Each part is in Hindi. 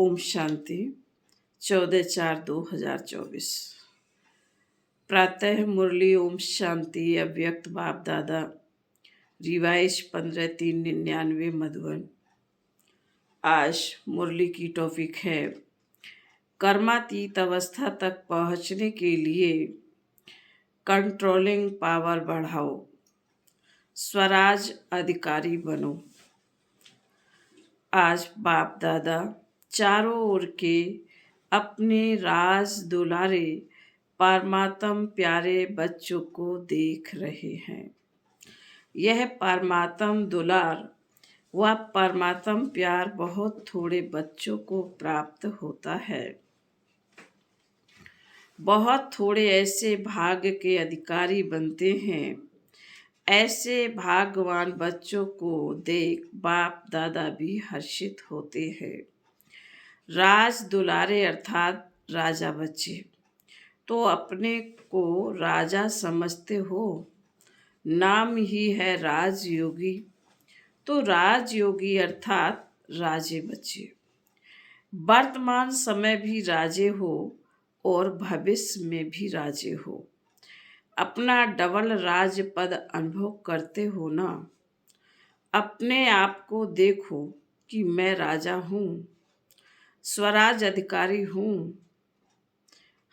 ओम शांति 14/4/2024। प्रातः मुरली ओम शांति अव्यक्त बाप दादा रिवाइज 15/3/99 मधुबन। आज मुरली की टॉपिक है कर्मातीत अवस्था तक पहुंचने के लिए कंट्रोलिंग पावर बढ़ाओ, स्वराज अधिकारी बनो। आज बाप दादा चारों ओर के अपने राज दुलारे परमात्म प्यारे बच्चों को देख रहे हैं। यह परमात्म दुलार व परमात्म प्यार बहुत थोड़े बच्चों को प्राप्त होता है। बहुत थोड़े ऐसे भाग्य के अधिकारी बनते हैं। ऐसे भाग्यवान बच्चों को देख बाप दादा भी हर्षित होते हैं। राज दुलारे अर्थात राजा बच्चे तो अपने को राजा समझते हो। नाम ही है राजयोगी, तो राजयोगी अर्थात राजे बच्चे। वर्तमान समय भी राजे हो और भविष्य में भी राजे हो। अपना डबल राज पद अनुभव करते हो ना। अपने आप को देखो कि मैं राजा हूँ, स्वराज अधिकारी हूँ।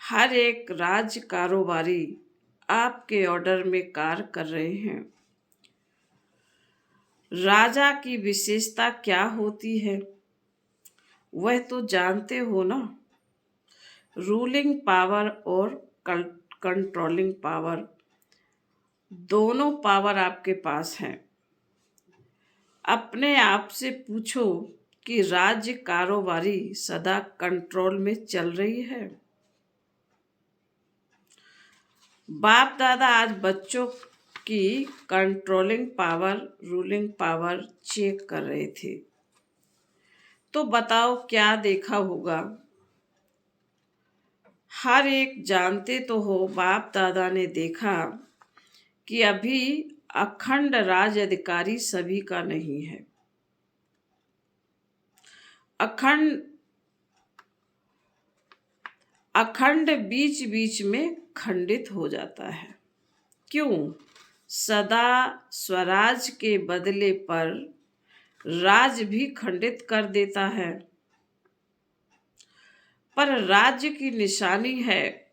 हर एक राज्य कारोबारी आपके ऑर्डर में कार्य कर रहे हैं। राजा की विशेषता क्या होती है वह तो जानते हो ना। रूलिंग पावर और कंट्रोलिंग पावर, दोनों पावर आपके पास हैं। अपने आप से पूछो कि राज्य कारोबारी सदा कंट्रोल में चल रही है। बाप दादा आज बच्चों की controlling power, ruling power check कर रहे थे। तो बताओ क्या देखा होगा। हर एक जानते तो हो, बाप दादा ने देखा कि अभी अखंड राज अधिकारी सभी का नहीं है। अखंड बीच बीच में खंडित हो जाता है। क्यों? सदा स्वराज के बदले पर राज भी खंडित कर देता है। पर राज्य की निशानी है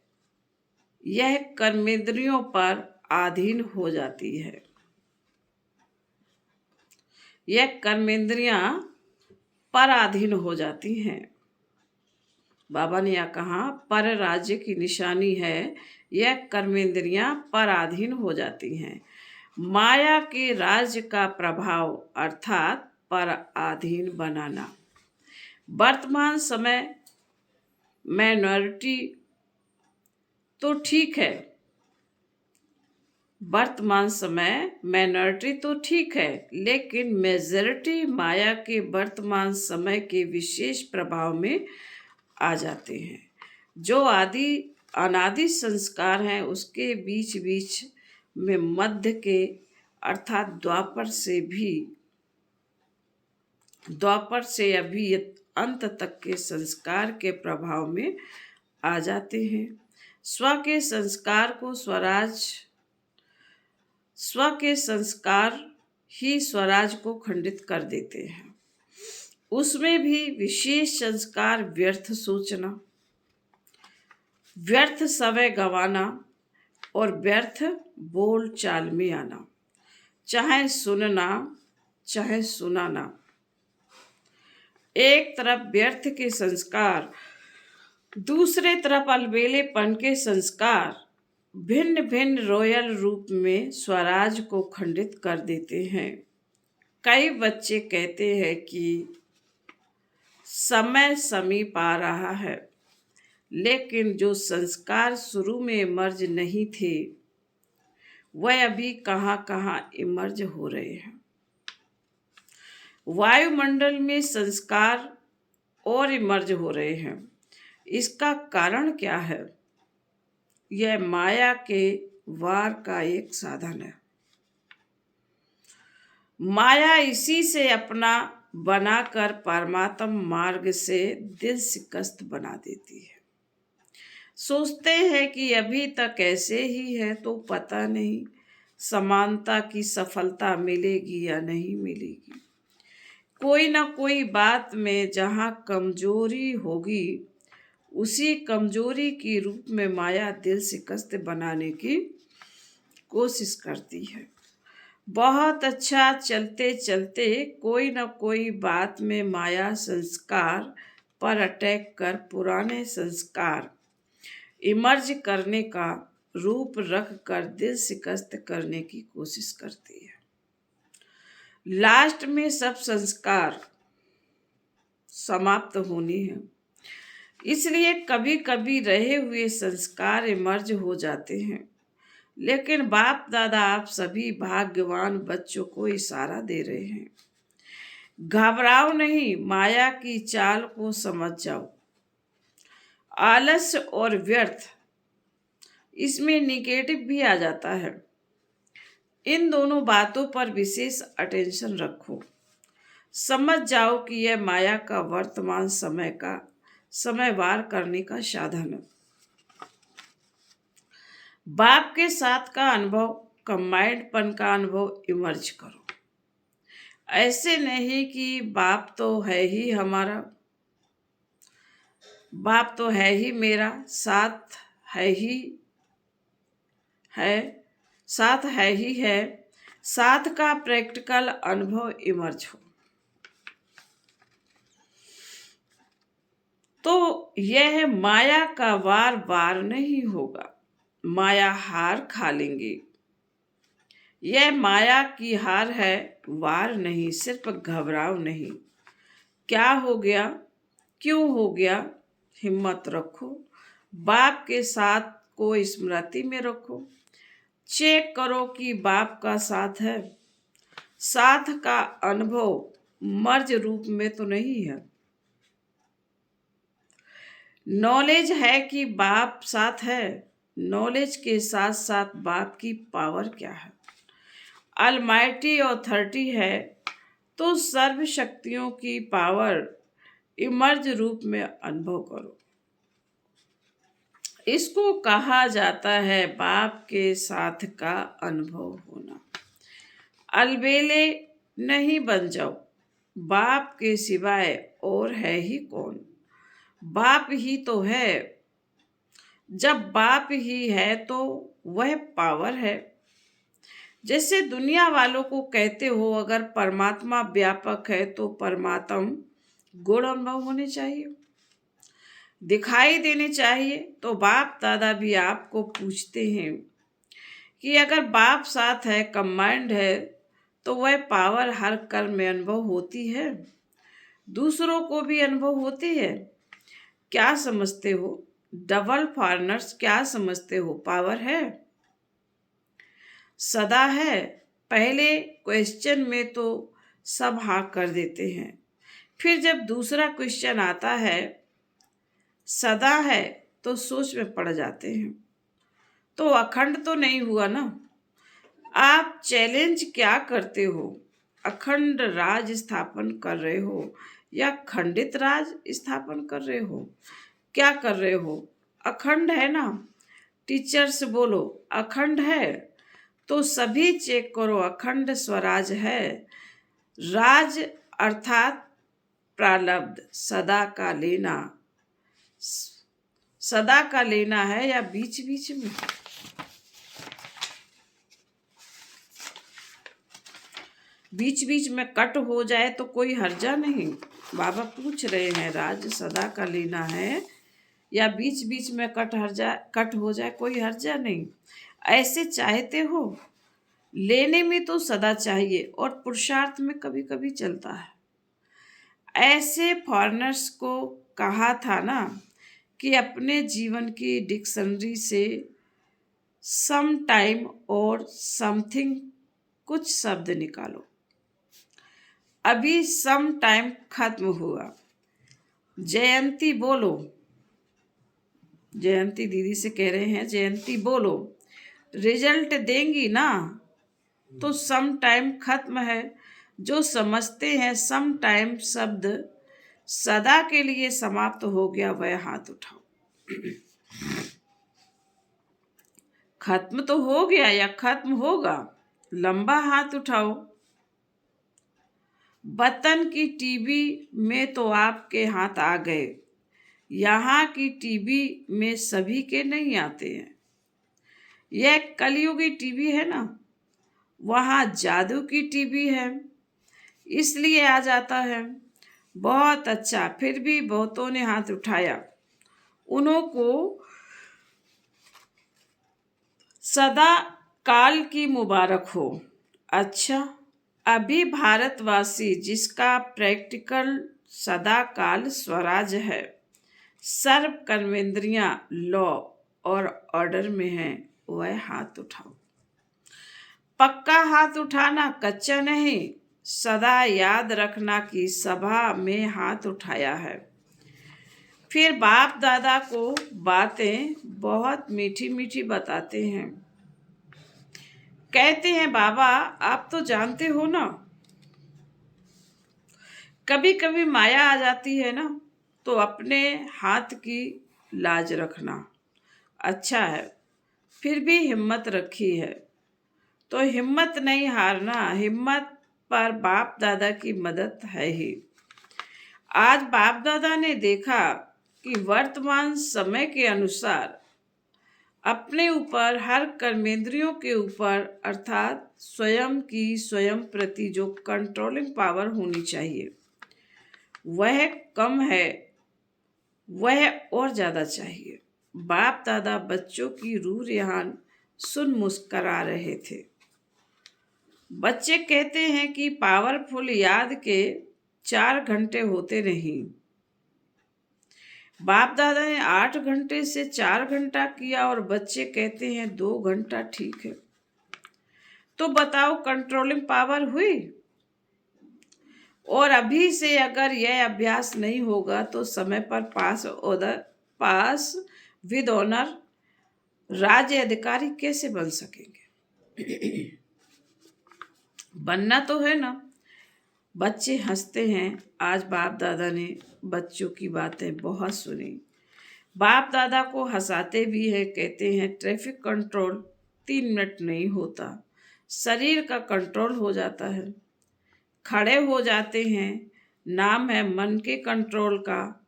यह कर्मेंद्रियों पर अधीन हो जाती है। यह कर्मेंद्रियां पर अधीन हो जाती हैं। बाबा ने यह कहा, पर राज्य की निशानी है यह कर्मेंद्रियां पर अधीन हो जाती हैं। माया के राज्य का प्रभाव अर्थात पर अधीन बनाना। वर्तमान समय माइनॉरिटी तो ठीक है, वर्तमान समय माइनॉरिटी तो ठीक है, लेकिन मेजॉरिटी माया के वर्तमान समय के विशेष प्रभाव में आ जाते हैं। जो अनादि संस्कार हैं उसके बीच बीच में मध्य के अर्थात द्वापर से अभी अंत तक के संस्कार के प्रभाव में आ जाते हैं। स्व के संस्कार ही स्वराज को खंडित कर देते हैं। उसमें भी विशेष संस्कार व्यर्थ सोचना, व्यर्थ समय गंवाना और व्यर्थ बोल चाल में आना, चाहे सुनना चाहे सुनाना। एक तरफ व्यर्थ के संस्कार, दूसरे तरफ अलबेलेपन के संस्कार भिन्न भिन्न रॉयल रूप में स्वराज को खंडित कर देते हैं। कई बच्चे कहते हैं कि समय समीप आ रहा है, लेकिन जो संस्कार शुरू में इमर्ज नहीं थे वह अभी कहाँ कहाँ इमर्ज हो रहे हैं। वायुमंडल में संस्कार और इमर्ज हो रहे हैं। इसका कारण क्या है? यह माया के वार का एक साधन है। माया इसी से अपना बनाकर परमात्म मार्ग से दिल शिकस्त बना देती है। सोचते हैं कि अभी तक ऐसे ही है तो पता नहीं समानता की सफलता मिलेगी या नहीं मिलेगी। कोई ना कोई बात में जहाँ कमजोरी होगी उसी कमजोरी की रूप में माया दिल शिकस्त बनाने की कोशिश करती है। बहुत अच्छा, चलते चलते कोई ना कोई बात में माया संस्कार पर अटैक कर पुराने संस्कार इमर्ज करने का रूप रख कर दिल शिकस्त करने की कोशिश करती है। लास्ट में सब संस्कार समाप्त होनी है, इसलिए कभी कभी रहे हुए संस्कार इमर्ज हो जाते हैं। लेकिन बाप दादा आप सभी भाग्यवान बच्चों को इशारा दे रहे हैं, घबराओ नहीं, माया की चाल को समझ जाओ। आलस्य और व्यर्थ, इसमें निगेटिव भी आ जाता है। इन दोनों बातों पर विशेष अटेंशन रखो। समझ जाओ कि यह माया का वर्तमान समय का समय वार करने का साधन है। बाप के साथ का अनुभव, कंबाइंडपन का अनुभव इमर्ज करो। ऐसे नहीं कि बाप तो है ही हमारा, बाप तो है ही मेरा, साथ है ही है, साथ है ही है, साथ का प्रैक्टिकल अनुभव इमर्ज हो। तो यह माया का वार वार नहीं होगा, माया हार खा लेंगे। यह माया की हार है, वार नहीं, सिर्फ घबराओ नहीं। क्या हो गया, क्यों हो गया, हिम्मत रखो। बाप के साथ को स्मृति में रखो। चेक करो कि बाप का साथ है। साथ का अनुभव मर्ज रूप में तो नहीं है। नॉलेज है कि बाप साथ है, नॉलेज के साथ साथ बाप की पावर क्या है। अलमाइटी ऑथोरिटी है तो सर्व शक्तियों की पावर इमर्ज रूप में अनुभव करो। इसको कहा जाता है बाप के साथ का अनुभव होना। अलबेले नहीं बन जाओ, बाप के सिवाय और है ही कौन, बाप ही तो है। जब बाप ही है तो वह पावर है। जैसे दुनिया वालों को कहते हो अगर परमात्मा व्यापक है तो परमात्म गुण अनुभव होने चाहिए, दिखाई देने चाहिए। तो बाप दादा भी आपको पूछते हैं कि अगर बाप साथ है, कमांड है, तो वह पावर हर कर्म में अनुभव होती है, दूसरों को भी अनुभव होती है। क्या समझते हो डबल फॉरनर्स, क्या समझते हो पावर है, सदा है। पहले क्वेश्चन में तो सब हाँ कर देते हैं, फिर जब दूसरा क्वेश्चन आता है सदा है तो सोच में पड़ जाते हैं। तो अखंड तो नहीं हुआ ना। आप चैलेंज क्या करते हो, अखंड राज स्थापन कर रहे हो या खंडित राज स्थापन कर रहे हो, क्या कर रहे हो। अखंड है ना, टीचर्स बोलो अखंड है, तो सभी चेक करो अखंड स्वराज है। राज अर्थात प्रारब्ध, सदा का लेना, सदा का लेना है या बीच बीच में। बीच बीच में कट हो जाए तो कोई हर्जा नहीं। बाबा पूछ रहे हैं राज सदा का लेना है या बीच बीच में कट हो जाए कोई हर्जा नहीं। ऐसे चाहते हो, लेने में तो सदा चाहिए और पुरुषार्थ में कभी कभी चलता है। ऐसे फॉरेनर्स को कहा था ना कि अपने जीवन की डिक्शनरी से सम टाइम और समथिंग कुछ शब्द निकालो। अभी सम टाइम खत्म हुआ। जयंती बोलो, जयंती दीदी से कह रहे हैं जयंती बोलो, रिजल्ट देंगी ना, तो सम टाइम खत्म है, जो समझते हैं सम टाइम शब्द सदा के लिए समाप्त हो गया, वह हाथ उठाओ। खत्म तो हो गया या खत्म होगा? लंबा हाथ उठाओ। वतन की टीवी में तो आपके हाथ आ गए, यहाँ की टीवी में सभी के नहीं आते हैं। यह कलयुगी टीवी है ना, वहाँ जादू की टीवी है, इसलिए आ जाता है। बहुत अच्छा, फिर भी बहुतों ने हाथ उठाया। उन्हों को सदा काल की मुबारक हो। अच्छा, अभी भारतवासी जिसका प्रैक्टिकल सदा काल स्वराज है, सर्व कर्मेंद्रियां लॉ और ऑर्डर में है, वह हाथ उठाओ। पक्का हाथ उठाना, कच्चा नहीं। सदा याद रखना कि सभा में हाथ उठाया है। फिर बाप दादा को बातें बहुत मीठी मीठी बताते हैं। कहते हैं, बाबा आप तो जानते हो ना, कभी कभी माया आ जाती है ना, तो अपने हाथ की लाज रखना अच्छा है। फिर भी हिम्मत रखी है तो हिम्मत नहीं हारना। हिम्मत पर बाप दादा की मदद है ही। आज बाप दादा ने देखा कि वर्तमान समय के अनुसार अपने ऊपर, हर कर्मेंद्रियों के ऊपर, अर्थात स्वयं की स्वयं प्रति जो कंट्रोलिंग पावर होनी चाहिए वह कम है, वह और ज्यादा चाहिए। बाप दादा बच्चों की रूह रेहान सुन मुस्करा रहे थे। बच्चे कहते हैं कि पावरफुल याद के 4 घंटे होते नहीं। बाप दादा ने 8 घंटे से 4 घंटा किया और बच्चे कहते हैं 2 घंटा ठीक है। तो बताओ, कंट्रोलिंग पावर हुई? और अभी से अगर यह अभ्यास नहीं होगा तो समय पर पास विद ऑनर राज्य अधिकारी कैसे बन सकेंगे? बनना तो है ना। बच्चे हंसते हैं। आज बाप दादा ने बच्चों की बातें बहुत सुनी। बाप दादा को हंसाते भी है। कहते हैं, ट्रैफिक कंट्रोल 3 मिनट नहीं होता, शरीर का कंट्रोल हो जाता है। खड़े हो जाते हैं, नाम है मन के कंट्रोल का,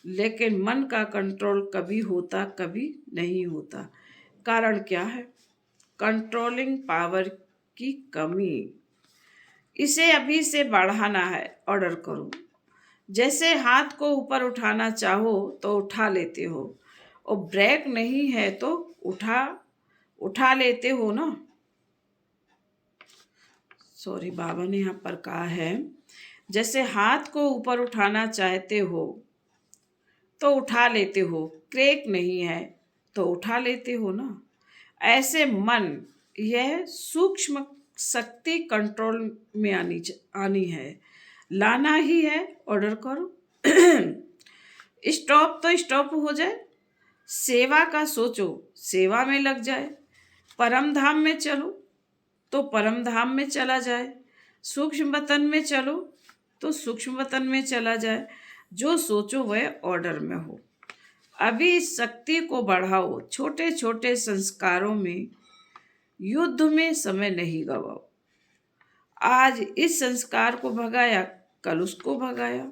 लेकिन मन का कंट्रोल कभी होता कभी नहीं होता। कारण क्या है? कंट्रोलिंग पावर की कमी। इसे अभी से बढ़ाना है। ऑर्डर करो। जैसे हाथ को ऊपर उठाना चाहो तो उठा लेते हो, और ब्रेक नहीं है तो उठा लेते हो ना। सॉरी, बाबा ने यहाँ पर कहा है, जैसे हाथ को ऊपर उठाना चाहते हो तो उठा लेते हो, क्रेक नहीं है तो उठा लेते हो ना। ऐसे मन, यह सूक्ष्म शक्ति कंट्रोल में आनी है, लाना ही है। ऑर्डर करो। स्टॉप तो स्टॉप हो जाए। सेवा का सोचो, सेवा में लग जाए। परम धाम में चलो तो परम धाम में चला जाए। सूक्ष्म वतन में चलो तो सूक्ष्म वतन में चला जाए। जो सोचो वह ऑर्डर में हो। अभी इस शक्ति को बढ़ाओ। छोटे छोटे संस्कारों में, युद्ध में समय नहीं गवाओ। आज इस संस्कार को भगाया, कल उसको भगाया।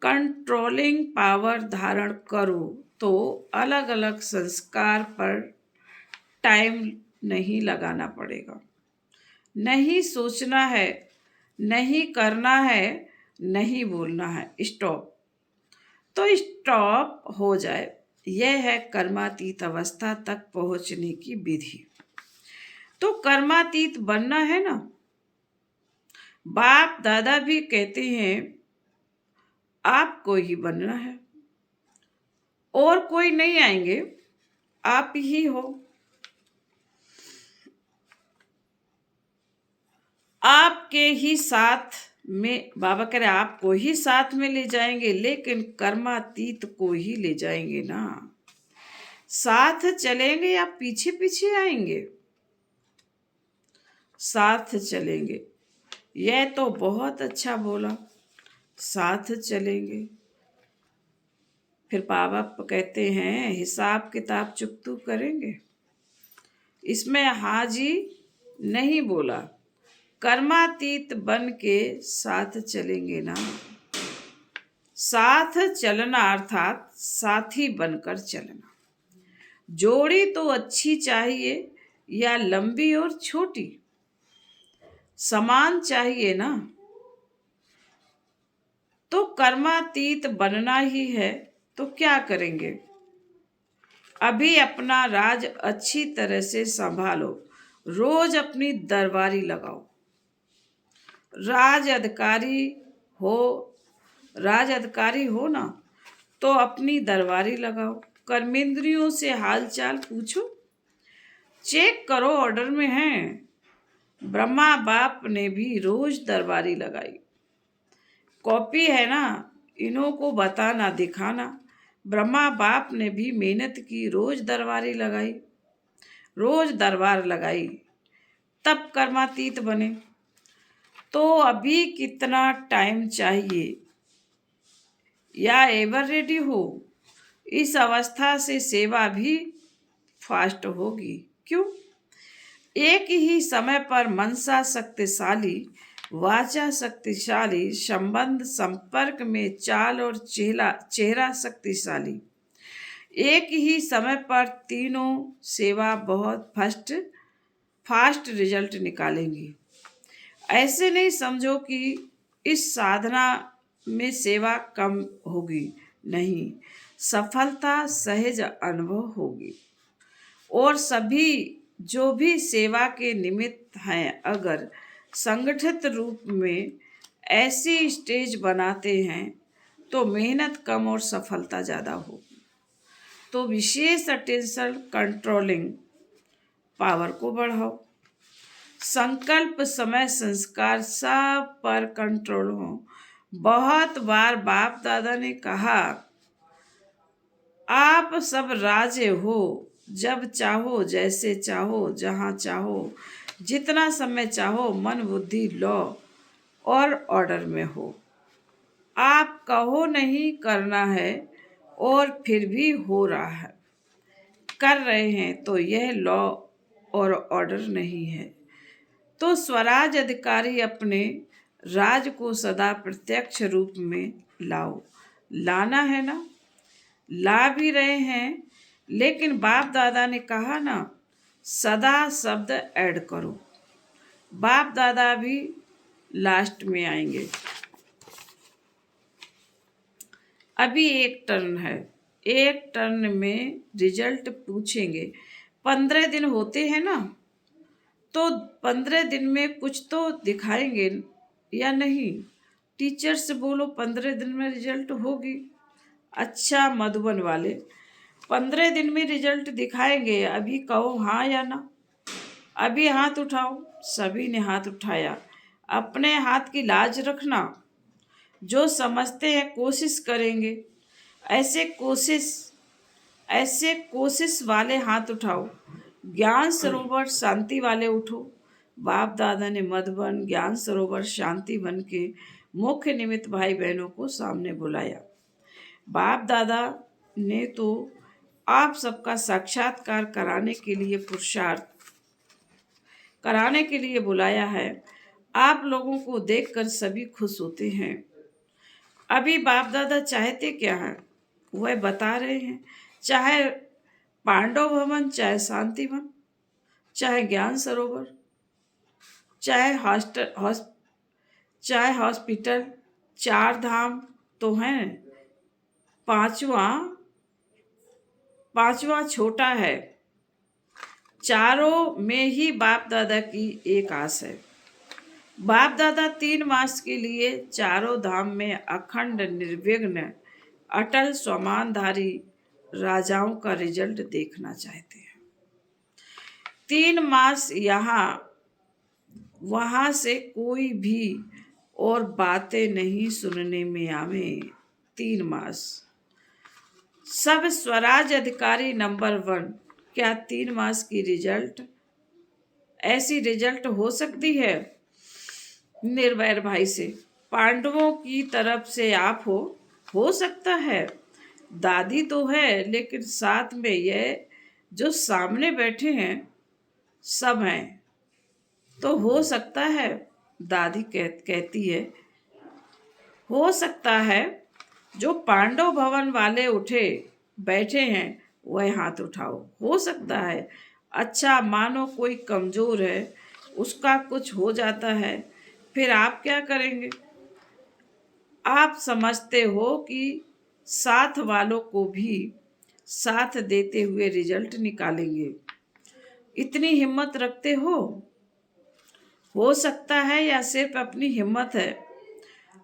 कंट्रोलिंग पावर धारण करो तो अलग अलग संस्कार पर टाइम नहीं लगाना पड़ेगा। नहीं सोचना है, नहीं करना है, नहीं बोलना है। स्टॉप तो स्टॉप हो जाए। यह है कर्मातीत अवस्था तक पहुंचने की विधि। तो कर्मातीत बनना है ना। बाप दादा भी कहते हैं आपको ही बनना है, और कोई नहीं आएंगे, आप ही हो। आपके ही साथ में, बाबा कह रहे आपको ही साथ में ले जाएंगे, लेकिन कर्मातीत को ही ले जाएंगे ना। साथ चलेंगे या पीछे पीछे आएंगे? साथ चलेंगे। यह तो बहुत अच्छा बोला, साथ चलेंगे। फिर बाबा कहते हैं हिसाब किताब चुकतू करेंगे। इसमें हाजी नहीं बोला, कर्मातीत बन के साथ चलेंगे ना। साथ चलना अर्थात साथी बनकर चलना। जोड़ी तो अच्छी चाहिए या लंबी और छोटी, समान चाहिए ना। तो कर्मातीत बनना ही है तो क्या करेंगे? अभी अपना राज अच्छी तरह से संभालो, रोज अपनी दरबारी लगाओ। राज अधिकारी हो राज अधिकारी हो ना तो अपनी दरबारी लगाओ। कर्मेंद्रियों से हालचाल पूछो, चेक करो ऑर्डर में हैं। ब्रह्मा बाप ने भी रोज दरबारी लगाई। कॉपी है ना, इन्हों को बताना दिखाना। ब्रह्मा बाप ने भी मेहनत की, रोज दरबारी लगाई, रोज दरबार लगाई, तब कर्मातीत बने। तो अभी कितना टाइम चाहिए या एवर रेडी हो? इस अवस्था से सेवा भी फास्ट होगी। क्यों? एक ही समय पर मनसा शक्तिशाली, वाचा शक्तिशाली, संबंध संपर्क में चाल और चेहरा शक्तिशाली। एक ही समय पर तीनों सेवा बहुत फास्ट रिजल्ट निकालेंगी। ऐसे नहीं समझो कि इस साधना में सेवा कम होगी, नहीं, सफलता सहज अनुभव होगी। और सभी जो भी सेवा के निमित्त हैं, अगर संगठित रूप में ऐसी स्टेज बनाते हैं तो मेहनत कम और सफलता ज़्यादा होगी। तो विशेष अटेंशन कंट्रोलिंग पावर को बढ़ाओ। संकल्प समय संस्कार सब पर कंट्रोल हो। बहुत बार बाप दादा ने कहा, आप सब राजे हो, जब चाहो जैसे चाहो जहाँ चाहो जितना समय चाहो मन बुद्धि लो और ऑर्डर में हो। आप कहो नहीं करना है और फिर भी हो रहा है, कर रहे हैं तो यह लॉ और ऑर्डर नहीं है। तो स्वराज अधिकारी अपने राज को सदा प्रत्यक्ष रूप में लाओ। लाना है ना, ला भी रहे हैं, लेकिन बाप दादा ने कहा ना, सदा शब्द ऐड करो। बाप दादा भी लास्ट में आएंगे। अभी एक टर्न है, एक टर्न में रिजल्ट पूछेंगे। 15 दिन होते हैं ना, तो 15 दिन में कुछ तो दिखाएंगे या नहीं? टीचर से बोलो 15 दिन में रिजल्ट होगी। अच्छा मधुबन वाले 15 दिन में रिजल्ट दिखाएंगे, अभी कहो हाँ या ना। अभी हाथ उठाओ। सभी ने हाथ उठाया। अपने हाथ की लाज रखना। जो समझते हैं कोशिश करेंगे। ऐसे कोशिश वाले हाथ उठाओ। ज्ञान सरोवर शांति वाले उठो। बाप दादा ने मधुबन ज्ञान सरोवर शांति वन के मुख्य निमित्त भाई बहनों को सामने बुलाया। बाप दादा ने तो आप सबका साक्षात्कार कराने के लिए पुरुषार्थ कराने के लिए बुलाया है। आप लोगों को देखकर सभी खुश होते हैं। अभी बाप दादा चाहते क्या हैं वह बता रहे हैं। चाहे पांडव भवन, चाहे शांति वन, चाहे ज्ञान सरोवर, चाहे हॉस्पिटल, 4 धाम तो हैं, पांचवा छोटा है। चारों में ही बाप दादा की एक आस है। बाप दादा 3 मास के लिए चारों धाम में अखंड निर्विघ्न अटल स्वमानधारी राजाओं का रिजल्ट देखना चाहते हैं। 3 मास यहाँ वहाँ से कोई भी और बातें नहीं सुनने में आवे। 3 मास सब स्वराज अधिकारी नंबर 1। क्या 3 मास की रिजल्ट ऐसी रिजल्ट हो सकती है? निर्वैर भाई से, पांडवों की तरफ से आप हो सकता है। दादी तो है, लेकिन साथ में यह जो सामने बैठे हैं सब हैं, तो हो सकता है। दादी कहती है, हो सकता है जो पांडव भवन वाले उठे बैठे हैं वह हाथ उठाओ। हो सकता है। अच्छा, मानो कोई कमजोर है, उसका कुछ हो जाता है, फिर आप क्या करेंगे? आप समझते हो कि साथ वालों को भी साथ देते हुए रिजल्ट निकालेंगे। इतनी हिम्मत रखते हो सकता है या सिर्फ अपनी हिम्मत है?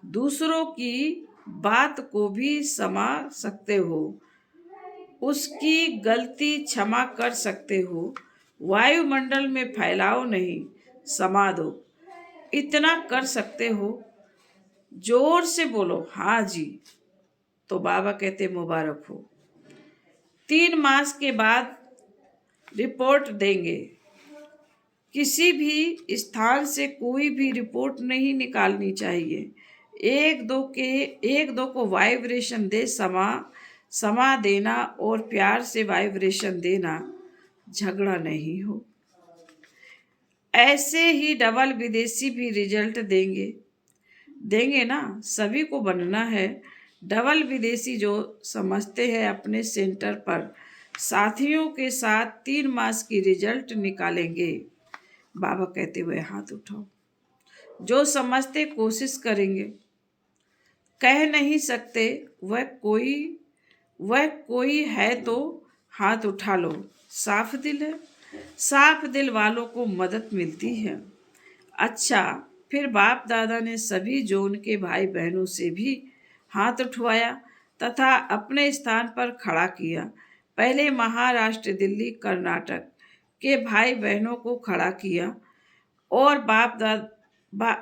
दूसरों की बात को भी समा सकते हो, उसकी गलती क्षमा कर सकते हो, वायुमंडल में फैलाओ नहीं, समा दो। इतना कर सकते हो? जोर से बोलो हाँ जी। तो बाबा कहते मुबारक हो, 3 मास के बाद रिपोर्ट देंगे। किसी भी स्थान से कोई भी रिपोर्ट नहीं निकालनी चाहिए। एक दो को वाइब्रेशन दे, समा देना और प्यार से वाइब्रेशन देना, झगड़ा नहीं हो। ऐसे ही डबल विदेशी भी रिजल्ट देंगे ना। सभी को बनना है डबल विदेशी, जो समझते हैं अपने सेंटर पर साथियों के साथ 3 मास की रिजल्ट निकालेंगे। बाबा कहते हुए हाथ उठाओ। जो समझते कोशिश करेंगे, कह नहीं सकते वह कोई है तो हाथ उठा लो। साफ दिल है, साफ दिल वालों को मदद मिलती है। अच्छा, फिर बाप दादा ने सभी जोन के भाई बहनों से भी हाथ उठवाया तथा अपने स्थान पर खड़ा किया। पहले महाराष्ट्र, दिल्ली, कर्नाटक के भाई बहनों को खड़ा किया और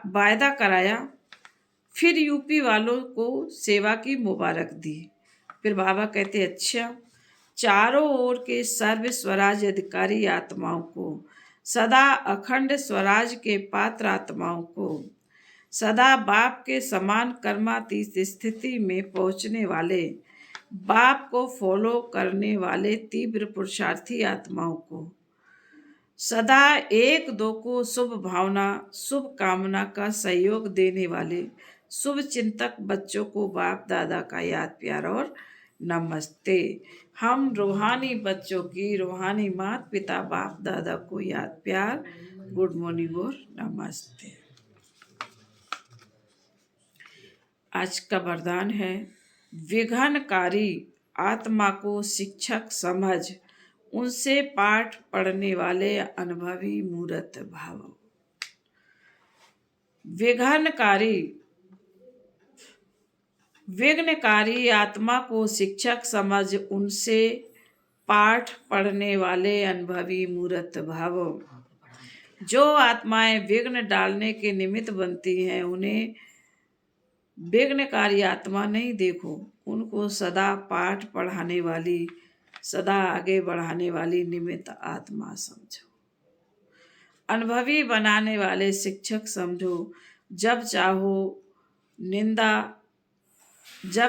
वायदा कराया। फिर यूपी वालों को सेवा की मुबारक दी। फिर बाबा कहते, अच्छा, चारों ओर के सर्व स्वराज अधिकारी आत्माओं को, सदा अखंड स्वराज के पात्र आत्माओं को, सदा बाप के समान कर्मातीत स्थिति में पहुंचने वाले, बाप को फॉलो करने वाले तीव्र पुरुषार्थी आत्माओं को, सदा एक दो को शुभ भावना शुभ कामना का सहयोग देने वाले शुभ चिंतक बच्चों को बाप दादा का याद प्यार और नमस्ते। हम रूहानी बच्चों की रूहानी माता पिता बाप दादा को याद प्यार, गुड मॉर्निंग और नमस्ते। आज का वरदान है, विघ्नकारी आत्मा को शिक्षक समझ, उनसे पाठ पढ़ने वाले अनुभवी मूर्त भाव। विघ्नकारी आत्मा को शिक्षक समझ, उनसे पाठ पढ़ने वाले अनुभवी मूर्त भाव। जो आत्माएं विघ्न डालने के निमित्त बनती हैं, उन्हें विघ्नकारी आत्मा नहीं देखो, उनको सदा पाठ पढ़ाने वाली, सदा आगे बढ़ाने वाली निमित्त आत्मा समझो। अनुभवी बनाने वाले शिक्षक समझो। जब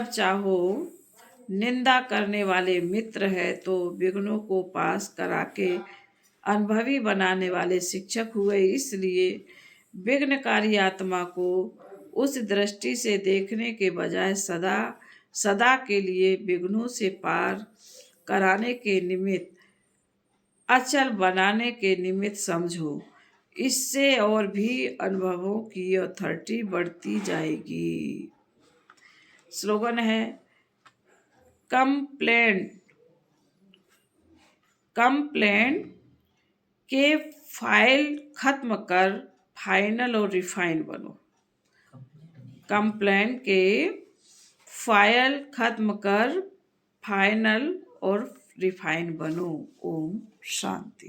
चाहो निंदा करने वाले मित्र है, तो विघ्नों को पास करा के अनुभवी बनाने वाले शिक्षक हुए। इसलिए विघ्नकारी आत्मा को उस दृष्टि से देखने के बजाय सदा के लिए विघ्नों से पार कराने के निमित्त, अचल बनाने के निमित्त समझो। इससे और भी अनुभवों की अथॉरिटी बढ़ती जाएगी। स्लोगन है, कंप्लेंट के फाइल खत्म कर फाइनल और रिफाइन बनो। कंप्लेंट के फाइल खत्म कर फाइनल और रिफाइन बनो। ओम शांति।